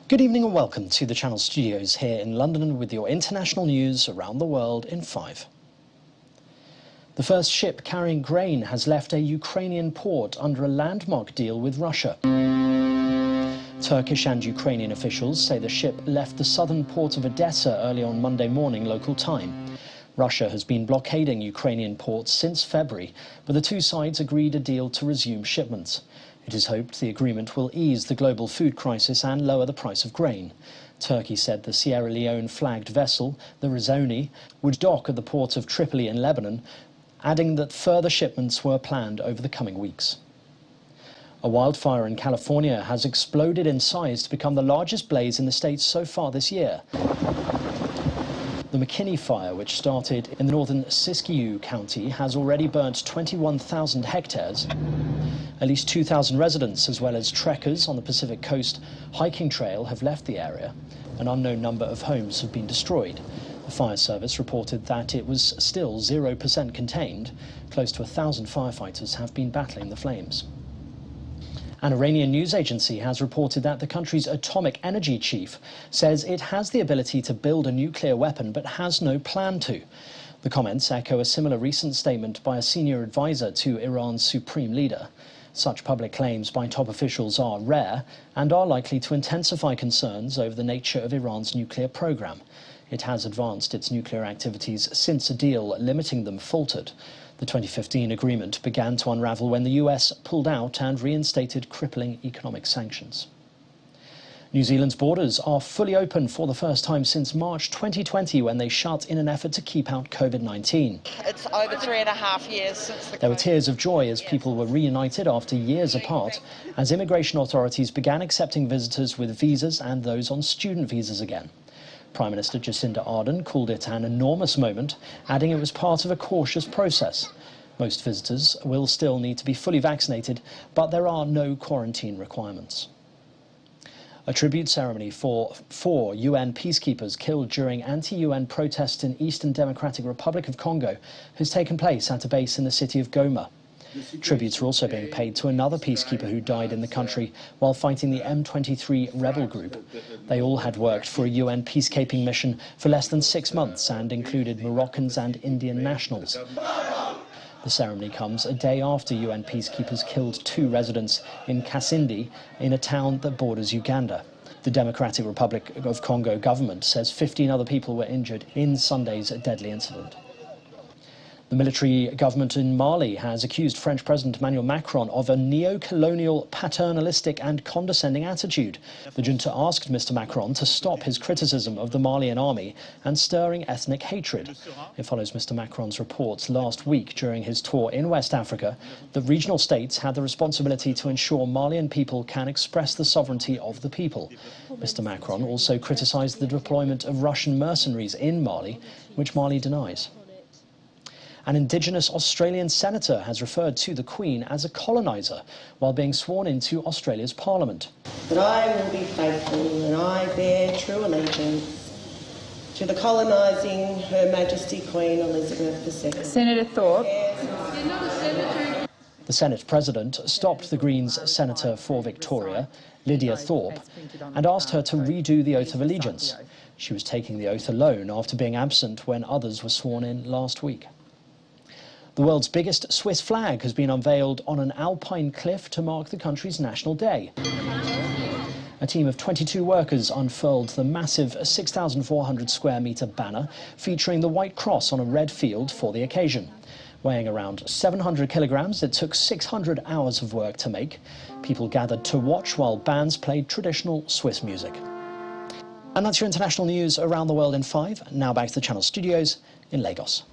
Good evening and welcome to the Channel Studios here in London with your international news around the world in 5. The first ship carrying grain has left a Ukrainian port under a landmark deal with Russia. Turkish and Ukrainian officials say the ship left the southern port of Odessa early on Monday morning local time. Russia has been blockading Ukrainian ports since February, but the two sides agreed a deal to resume shipments. It is hoped the agreement will ease the global food crisis and lower the price of grain. Turkey said the Sierra Leone-flagged vessel, the Rizzoni, would dock at the port of Tripoli in Lebanon, adding that further shipments were planned over the coming weeks. A wildfire in California has exploded in size to become the largest blaze in the state so far this year. The MAKINDE fire, which started in the northern Siskiyou County, has already burnt 21,000 hectares. At least 2,000 residents, as well as trekkers on the Pacific Coast hiking trail, have left the area. An unknown number of homes have been destroyed. The fire service reported that it was still 0% contained. Close to 1,000 firefighters have been battling the flames. An Iranian news agency has reported that the country's atomic energy chief says it has the ability to build a nuclear weapon but has no plan to. The comments echo a similar recent statement by a senior advisor to Iran's supreme leader. Such public claims by top officials are rare and are likely to intensify concerns over the nature of Iran's nuclear program. It has advanced its nuclear activities since a deal limiting them faltered. The 2015 agreement began to unravel when the US pulled out and reinstated crippling economic sanctions. New Zealand's borders are fully open for the first time since March 2020, when they shut in an effort to keep out COVID-19. It's over 3.5 years since There were tears of joy as people were reunited after years apart, as immigration authorities began accepting visitors with visas and those on student visas again. Prime Minister Jacinda Ardern called it an enormous moment, adding it was part of a cautious process. Most visitors will still need to be fully vaccinated, but there are no quarantine requirements. A tribute ceremony for 4 UN peacekeepers killed during anti-UN protests in Eastern Democratic Republic of Congo has taken place at a base in the city of Goma. Tributes are also being paid to another peacekeeper who died in the country while fighting the M23 rebel group. They all had worked for a UN peacekeeping mission for less than 6 months and included Moroccans and Indian nationals. The ceremony comes a day after UN peacekeepers killed 2 residents in KATSINA, in a town that borders Uganda. The Democratic Republic of Congo government says 15 other people were injured in Sunday's deadly incident. The military government in Mali has accused French President Emmanuel Macron of a neo-colonial, paternalistic and condescending attitude. The junta asked Mr. Macron to stop his criticism of the Malian army and stirring ethnic hatred. It follows Mr. Macron's reports last week during his tour in West Africa that regional states had the responsibility to ensure Malian people can express the sovereignty of the people. Mr. Macron also criticised the deployment of Russian mercenaries in Mali, which Mali denies. An Indigenous Australian senator has referred to the Queen as a coloniser while being sworn into Australia's Parliament. That I will be faithful and I bear true allegiance to the colonising Her Majesty Queen Elizabeth II. Senator Thorpe. The Senate President stopped the Greens Senator for Victoria, Lydia Thorpe, and asked her to redo the oath of allegiance. She was taking the oath alone after being absent when others were sworn in last week. The world's biggest Swiss flag has been unveiled on an alpine cliff to mark the country's National Day. A team of 22 workers unfurled the massive 6,400 square metre banner featuring the White Cross on a red field for the occasion. Weighing around 700 kilograms, it took 600 hours of work to make. People gathered to watch while bands played traditional Swiss music. And that's your international news around the world in 5. Now back to the Channel Studios in Lagos.